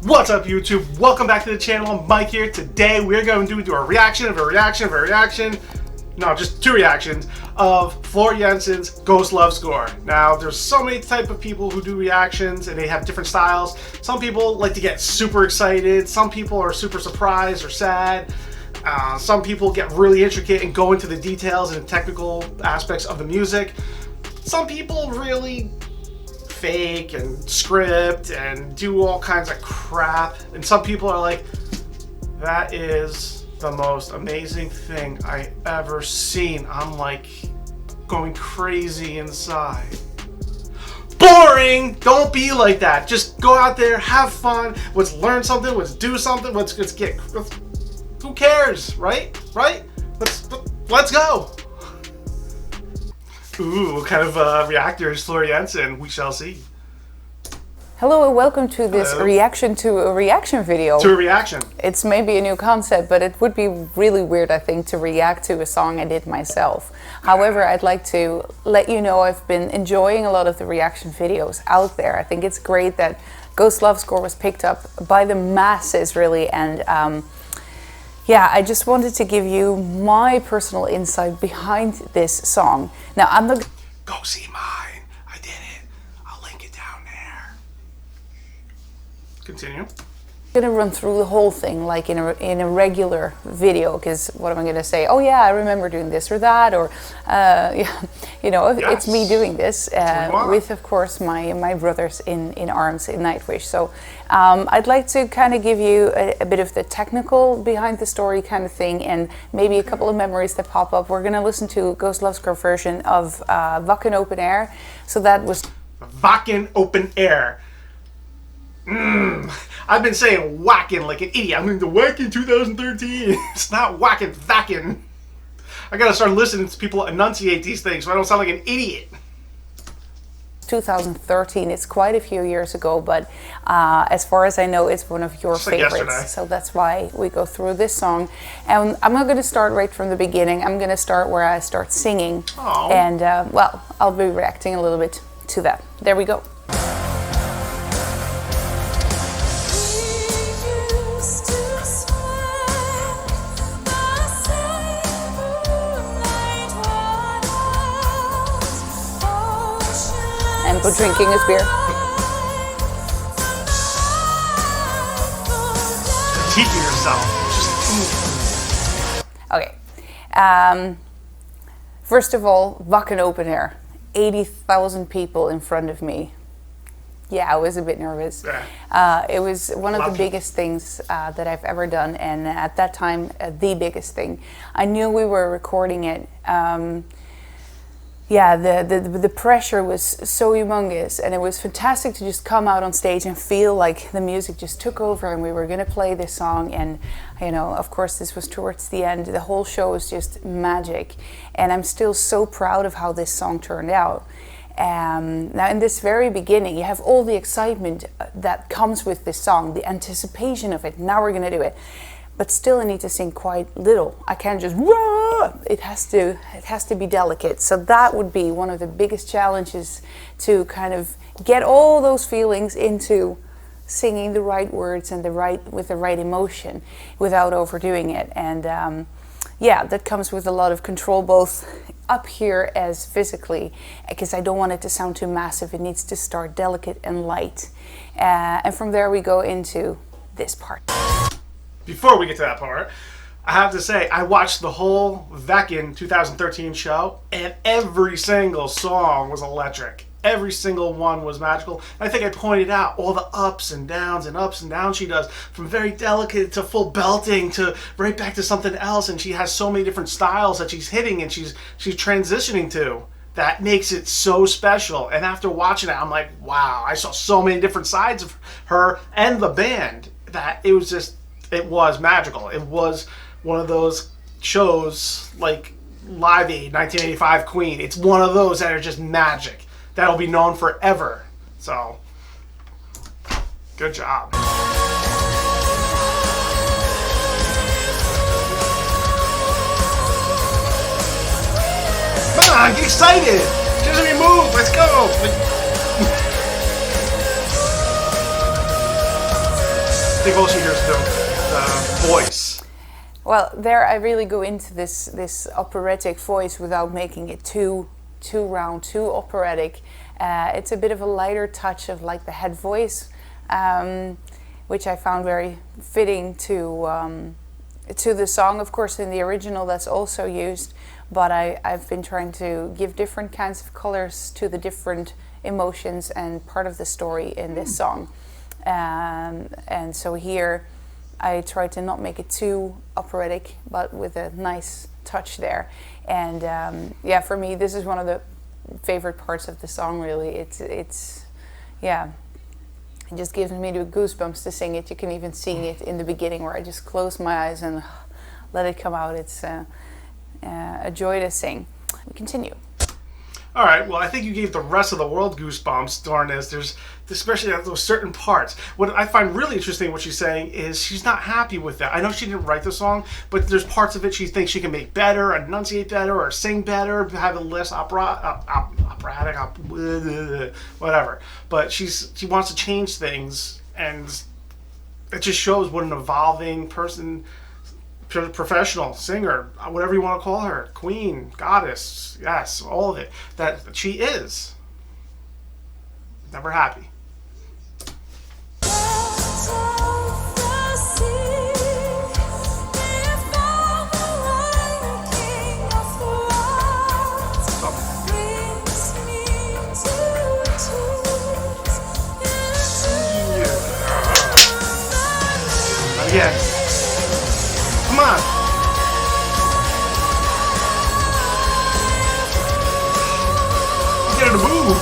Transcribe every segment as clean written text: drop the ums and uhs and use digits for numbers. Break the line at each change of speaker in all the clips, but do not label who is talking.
What's up, YouTube? Welcome back to the channel. I'm Mike here. Today we're going to do a reaction of a reaction. No, just two reactions of Floor Jansen's Ghost Love Score. Now, there's so many type of people who do reactions and they have different styles. Some people like to get super excited. Some people are super surprised or sad. Some people get really intricate and go into the details and technical aspects of the music. Some people really fake and script and do all kinds of crap, and some people are like, that is the most amazing thing I ever seen. I'm like going crazy inside. Boring! Don't be like that. Just go out there, have fun, let's learn something, let's do something, let's get, who cares, right? Let's go. Ooh, what kind of reactor is Floor Jansen? We shall see.
Hello and welcome to this reaction to a reaction video.
To a reaction.
It's maybe a new concept, but it would be really weird, I think, to react to a song I did myself. However, I'd like to let you know I've been enjoying a lot of the reaction videos out there. I think it's great that Ghost Love Score was picked up by the masses, really, and yeah, I just wanted to give you my personal insight behind this song. Now, I'm not...
Go see mine. I did it. I'll link it down there. Continue.
I'm gonna run through the whole thing like in a regular video, because what am I gonna say? Oh yeah, I remember doing this or that, or yeah, you know, it's me doing this with, of course, my brothers in arms in Nightwish. So I'd like to kind of give you a bit of the technical behind the story kind of thing, and maybe a couple of memories that pop up. We're gonna listen to Ghost Love Score version of Wacken Open Air. So that was
Wacken Open Air. I've been saying Wacken like an idiot. I'm going to Wacken 2013. It's not Wacken, Wacken. I gotta start listening to people enunciate these things so I don't sound like an idiot.
2013, it's quite a few years ago, but as far as I know, it's one of your favorites. So that's why we go through this song. And I'm not going to start right from the beginning. I'm going to start where I start singing.
Aww.
And well, I'll be reacting a little bit to that. There we go. Emppu drinking his beer.
Critiquing yourself.
Okay. First of all, Wacken Open Air. 80,000 people in front of me. Yeah, I was a bit nervous.
Yeah.
It was one of the biggest things that I've ever done, and at that time, the biggest thing. I knew we were recording it. Yeah, the pressure was so humongous, and it was fantastic to just come out on stage and feel like the music just took over and we were going to play this song. And, you know, of course, this was towards the end. The whole show was just magic, and I'm still so proud of how this song turned out. Now, in this very beginning, you have all the excitement that comes with this song, the anticipation of it. Now we're going to do it. But still, I need to sing quite little. I can't just rah! It has to be delicate. So that would be one of the biggest challenges, to kind of get all those feelings into singing the right words and with the right emotion without overdoing it. And yeah, that comes with a lot of control, both up here as physically, because I don't want it to sound too massive. It needs to start delicate and light. And from there we go into this part.
Before we get to that part, I have to say, I watched the whole Wacken 2013 show, and every single song was electric. Every single one was magical. I think I pointed out all the ups and downs she does, from very delicate to full belting to right back to something else, and she has so many different styles that she's hitting and she's transitioning to. That makes it so special. And after watching it, I'm like, wow, I saw so many different sides of her and the band that it was just... It was magical. It was one of those shows like Live Aid, 1985 Queen. It's one of those that are just magic. That'll be known forever. So, good job. Come on, get excited. Just let me move. Let's go. think also here's the voice.
Well, there I really go into this operatic voice without making it too round, too operatic. It's a bit of a lighter touch of like the head voice, which I found very fitting to the song. Of course, in the original that's also used, but I've been trying to give different kinds of colors to the different emotions and part of the story in this song. And so here I try to not make it too operatic, but with a nice touch there. And yeah, for me, this is one of the favorite parts of the song, really. It's yeah, it just gives me the goosebumps to sing it. You can even see it in the beginning where I just close my eyes and let it come out. It's a joy to sing. We continue.
All right, well, I think you gave the rest of the world goosebumps, darn this. There's, especially at those certain parts. What I find really interesting, what she's saying, is she's not happy with that. I know she didn't write the song, but there's parts of it she thinks she can make better, enunciate better, or sing better, have it less operatic, whatever. But she wants to change things, and it just shows what an evolving person, professional singer, whatever you want to call her, queen, goddess, yes, all of it, that she is. Never happy. Again. Come on. Get her to move.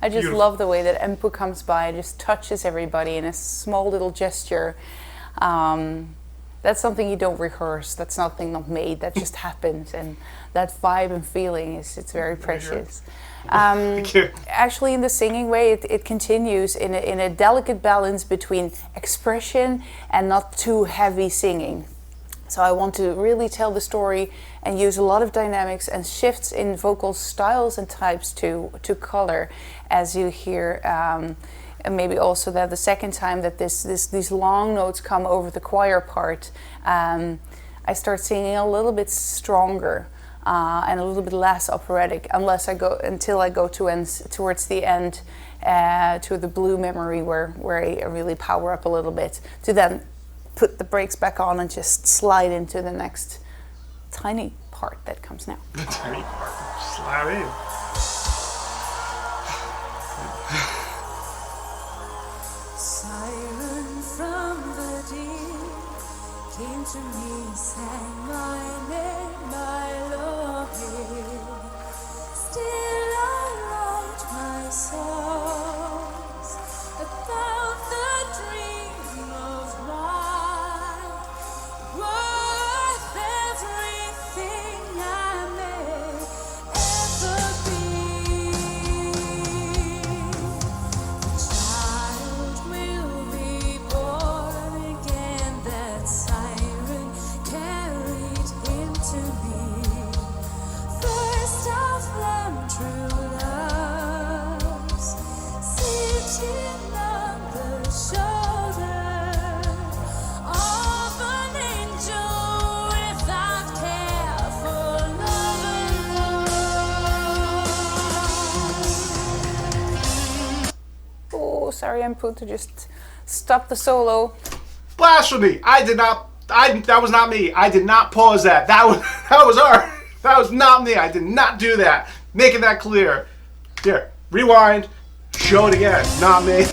I just love the way that Emppu comes by and just touches everybody in a small little gesture. That's something you don't rehearse. That's nothing not made. That just happens, and that vibe and feeling it's very precious. Actually, in the singing way, it continues in a delicate balance between expression and not too heavy singing. So I want to really tell the story and use a lot of dynamics and shifts in vocal styles and types to color, as you hear. And maybe also that the second time that these long notes come over the choir part, I start singing a little bit stronger and a little bit less operatic, until I go towards the end to the blue memory where I really power up a little bit to then put the brakes back on and just slide into the next tiny part that comes now.
The tiny part, slide in.
Siren from the deep came to me, sang my name, my Lord. Still I write my songs about the dream of mine, worth everything I may ever be. The child will be born again, that siren carried him to me. First of them true loves, sitting on the shoulder of an angel without care for love alone.
Oh, sorry, Emppu, to just stop the solo.
Blasphemy! That was not me. I did not pause that. That was her. That was not me. I did not do that. Making that clear. Here, rewind. Show it again. Not me.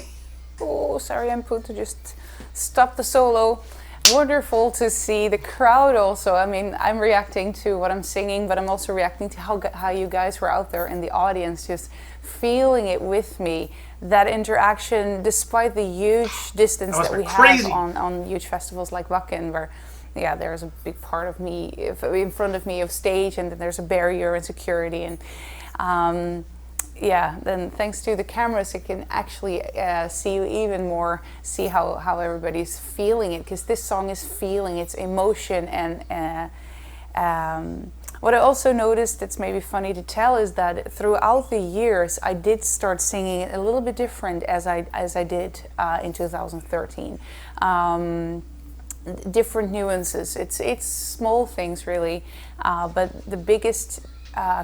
Oh, sorry, Emppu, to just stop the solo. Wonderful to see the crowd also. I mean, I'm reacting to what I'm singing, but I'm also reacting to how you guys were out there in the audience, just feeling it with me. That interaction, despite the huge distance that we have on huge festivals like Wacken, where yeah, there's a big part of me in front of me of stage, and then there's a barrier and security, and yeah, then thanks to the cameras, I can actually see you even more, see how everybody's feeling it, because this song is feeling its emotion. And what I also noticed that's maybe funny to tell is that throughout the years, I did start singing it a little bit different as I did in 2013. Different nuances. It's small things really, but the biggest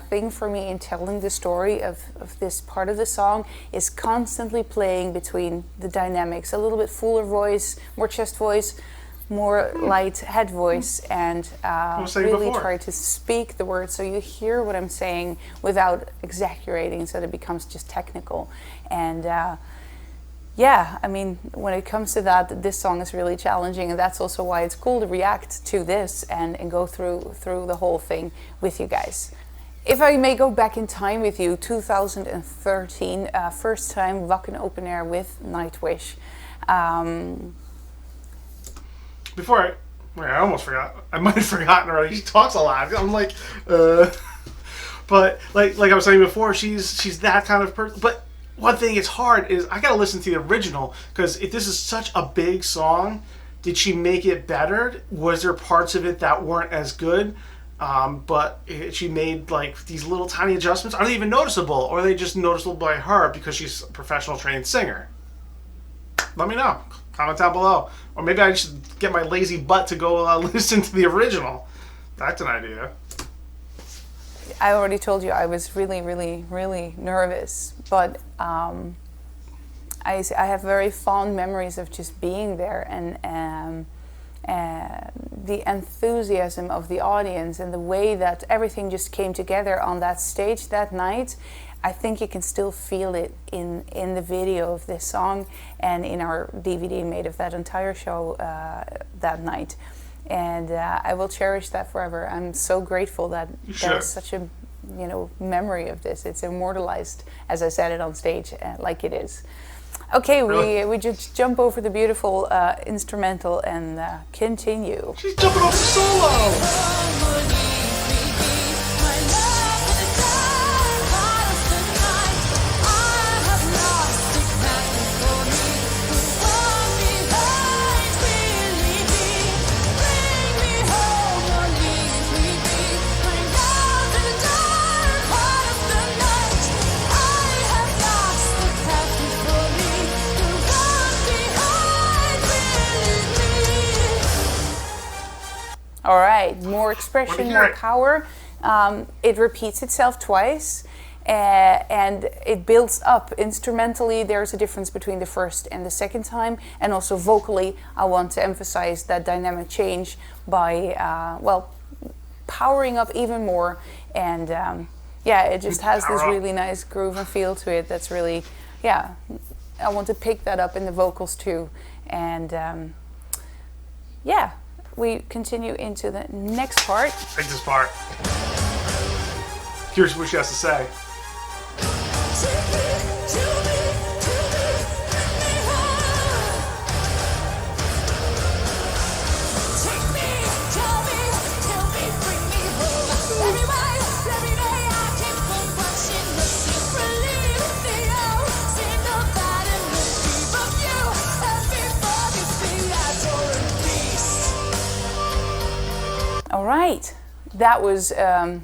thing for me in telling the story of this part of the song is constantly playing between the dynamics. A little bit fuller voice, more chest voice, more light head voice, and really try to speak the words so you hear what I'm saying without exaggerating, so that it becomes just technical. And yeah, I mean, when it comes to that, this song is really challenging, and that's also why it's cool to react to this and go through the whole thing with you guys. If I may go back in time with you, 2013, first time Wacken open air with Nightwish.
Before I almost forgot. I might have forgotten already. She talks a lot. I'm like, but like I was saying before, she's that kind of person. But one thing it's hard is I gotta listen to the original, because if this is such a big song, did she make it better? Was there parts of it that weren't as good? But she made like these little tiny adjustments. Are they even noticeable, or are they just noticeable by her because she's a professional trained singer? Let me know. Comment down below. Or maybe I should get my lazy butt to go listen to the original. That's an idea.
I already told you I was really, really, really nervous, but I have very fond memories of just being there, and the enthusiasm of the audience and the way that everything just came together on that stage that night. I think you can still feel it in the video of this song and in our DVD made of that entire show that night. And I will cherish that forever. I'm so grateful that there's such a memory of this. It's immortalized as I said it on stage, like it is. Okay, really? we just jump over the beautiful instrumental and continue.
She's jumping off the solo!
All right, more expression, more power. It repeats itself twice, and it builds up. Instrumentally, there's a difference between the first and the second time, and also vocally, I want to emphasize that dynamic change by, powering up even more. And yeah, it just has this really nice groove and feel to it that's really, yeah, I want to pick that up in the vocals too. And yeah. We continue into the next part.
Take this part. Here's what she has to say.
All right, that was a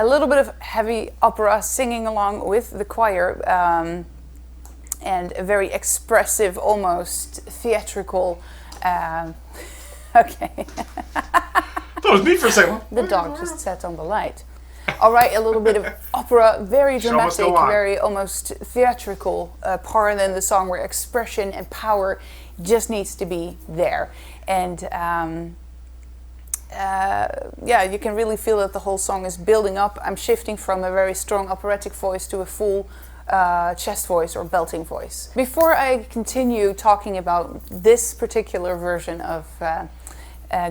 little bit of heavy opera singing along with the choir, and a very expressive, almost theatrical. Okay.
That was me for a second.
The dog just sat on the light. All right, a little bit of opera, very dramatic, very almost theatrical part in the song where expression and power just needs to be there. And yeah, you can really feel that the whole song is building up. I'm shifting from a very strong operatic voice to a full chest voice or belting voice. Before I continue talking about this particular version of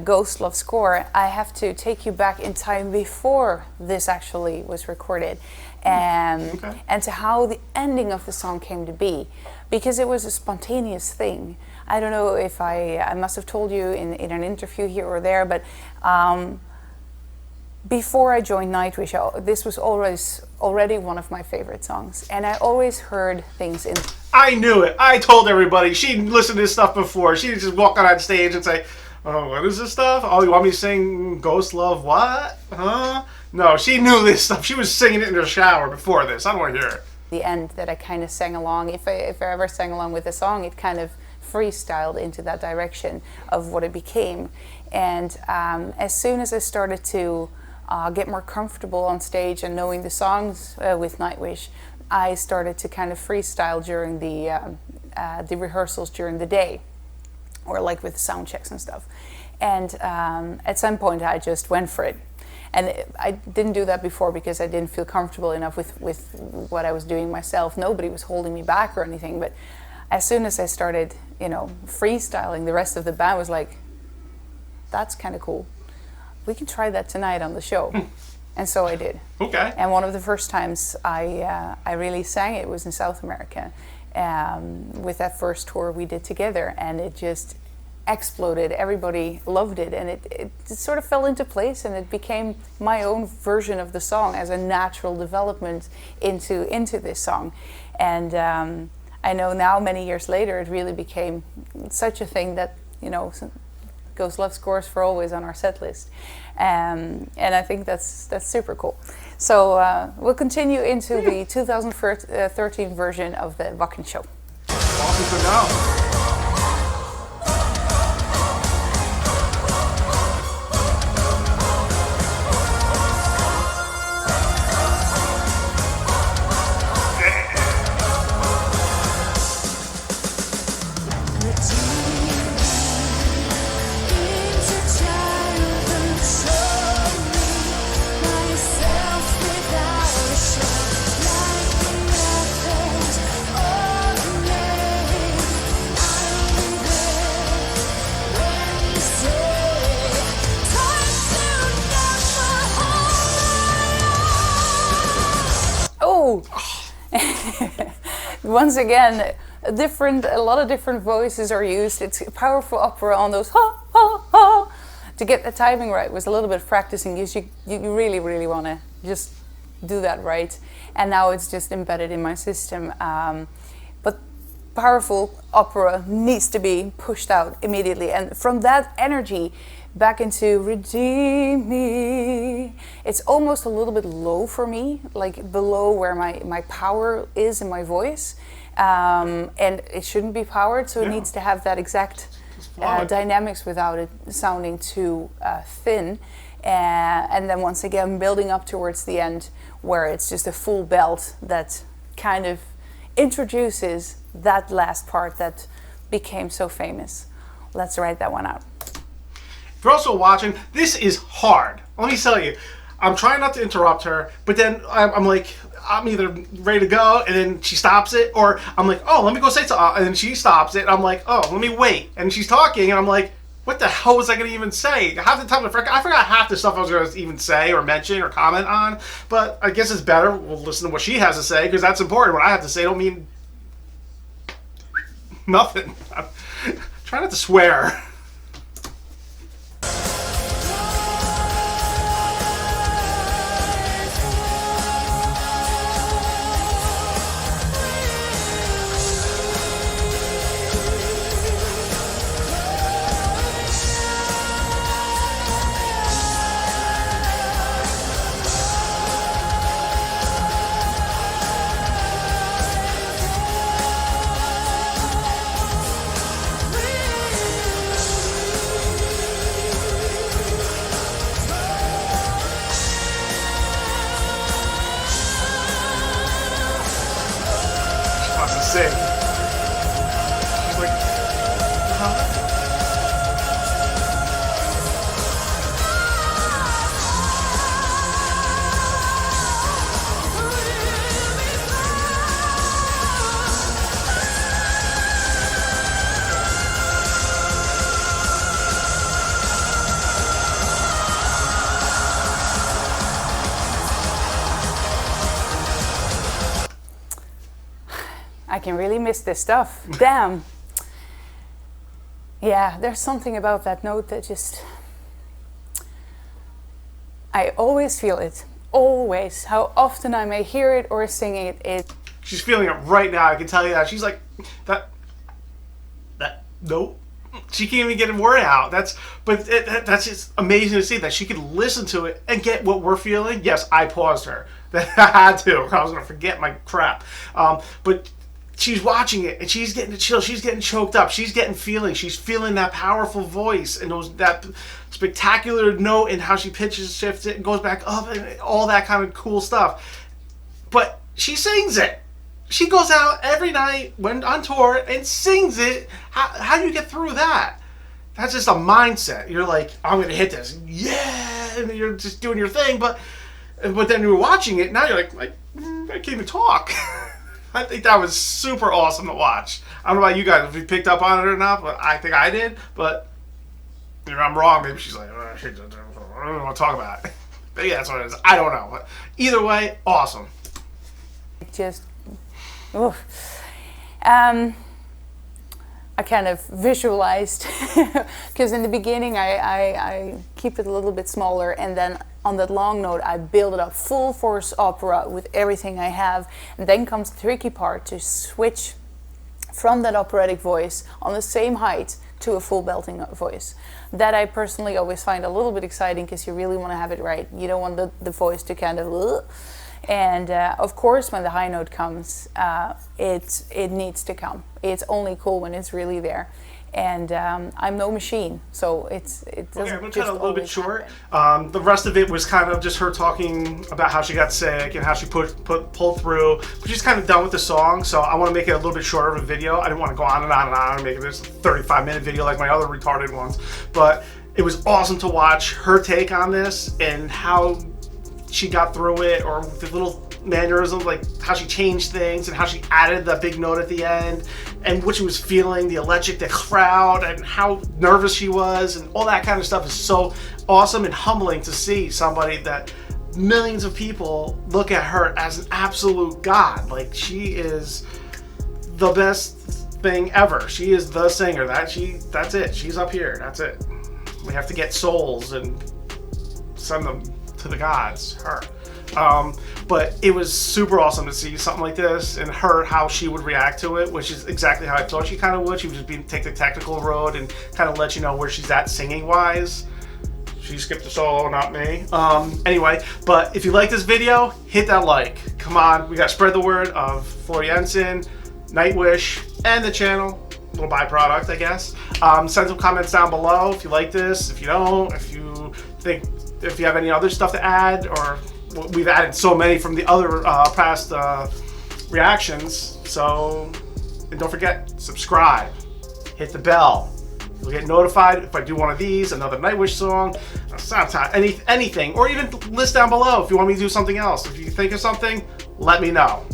Ghost Love Score, I have to take you back in time before this actually was recorded, and to how the ending of the song came to be, because it was a spontaneous thing. I don't know if I must have told you in an interview here or there, but before I joined Nightwish, this was already one of my favorite songs, and I always heard things in.
I knew it. I told everybody. She'd listened to this stuff before. She'd just walk on stage and say, "Oh, what is this stuff? Oh, you want me to sing Ghost Love what? Huh?" No, she knew this stuff. She was singing it in her shower before this. I don't want to hear it.
The end that I kind of sang along. If I ever sang along with a song, it kind of freestyled into that direction of what it became. And as soon as I started to get more comfortable on stage and knowing the songs with Nightwish, I started to kind of freestyle during the rehearsals during the day, or like with sound checks and stuff. And at some point I just went for it. And I didn't do that before because I didn't feel comfortable enough with what I was doing myself. Nobody was holding me back or anything. But as soon as I started, freestyling, the rest of the band was like, that's kind of cool. We can try that tonight on the show. And so I did.
Okay.
And one of the first times I really sang it was in South America with that first tour we did together. And it just exploded. Everybody loved it, and it sort of fell into place, and it became my own version of the song as a natural development into this song. And I know now, many years later, it really became such a thing that Ghost Love scores for always on our set list, and I think that's super cool. So we'll continue into the 2013 version of the Wacken show.
Awesome for now.
Once again, a lot of different voices are used. It's a powerful opera on those ha ha ha. To get the timing right was a little bit of practicing, because you really, really want to just do that right. And now it's just embedded in my system. But powerful opera needs to be pushed out immediately. And from that energy back into Redeem Me, it's almost a little bit low for me, like below where my power is in my voice. And it shouldn't be powered, so it needs to have that exact dynamics without it sounding too thin. And then once again, building up towards the end, where it's just a full belt that kind of introduces that last part that became so famous. Let's write that one out.
If you're also watching, this is hard. Let me tell you. I'm trying not to interrupt her, but then I'm like, I'm either ready to go, and then she stops it, or I'm like, oh, let me go say something, and then she stops it, and I'm like, oh, let me wait. And she's talking, and I'm like, what the hell was I going to even say? Half the time, I forgot half the stuff I was going to even say or mention or comment on, but I guess it's better. We'll listen to what she has to say, because that's important. What I have to say don't mean nothing. Try not to swear. Sing. She's like,
I can really miss this stuff. Damn. Yeah, there's something about that note that just, I always feel it. Always. How often I may hear it or sing it.
She's feeling it right now. I can tell you that. She's like, that, nope. She can't even get a word out. That's just amazing to see that she could listen to it and get what we're feeling. Yes, I paused her. I had to. I was going to forget my crap. But she's watching it and she's getting the chill. She's getting choked up. She's getting feeling. She's feeling that powerful voice and that spectacular note and how she pitches, shifts it, and goes back up and all that kind of cool stuff. But she sings it. She goes out every night when on tour and sings it. How do you get through that? That's just a mindset. You're like, I'm going to hit this. Yeah. And you're just doing your thing. But then you're watching it. Now you're like I can't even talk. I think that was super awesome to watch. I don't know about you guys, if you picked up on it or not, but I think I did. But you know, I'm wrong. Maybe she's like, I don't want to talk about it. But yeah, that's what it is. I don't know. But either way, awesome.
Just, I kind of visualized, because in the beginning I keep it a little bit smaller, and then on that long note I build it up full force opera with everything I have, and then comes the tricky part to switch from that operatic voice on the same height to a full belting voice. That I personally always find a little bit exciting, because you really want to have it right. You don't want the voice to kind of and of course when the high note comes, it needs to come. It's only cool when it's really there. And I'm no machine, so it doesn't. Okay, I'm gonna cut it a little bit short.
The rest of it was kind of just her talking about how she got sick and how she pulled through. But she's kind of done with the song, so I want to make it a little bit shorter of a video. I didn't want to go on and on and on and make it this 35-minute video like my other retarded ones. But it was awesome to watch her take on this and how she got through it, or the little mannerisms, like how she changed things and how she added that big note at the end, and what she was feeling, the electric, the crowd, and how nervous she was, and all that kind of stuff is so awesome and humbling to see somebody that millions of people look at her as an absolute god. Like, she is the best thing ever. She is the singer. That's it. She's up here. That's it. We have to get souls and send them to the gods, her. But it was super awesome to see something like this and how she would react to it, which is exactly how I thought she kind of would. She would just take the technical road and kind of let you know where she's at singing wise. She skipped the solo, not me. Anyway, but if you like this video, hit that like. Come on, we gotta spread the word of Floor Jansen, Nightwish, and the channel. Little byproduct, I guess. Send some comments down below if you like this, if you don't, if you have any other stuff to add, or we've added so many from the other past reactions. So, and don't forget, subscribe, hit the bell. You'll get notified if I do one of these, another Nightwish song, a soundtrack, anything, or even list down below if you want me to do something else. If you think of something, let me know.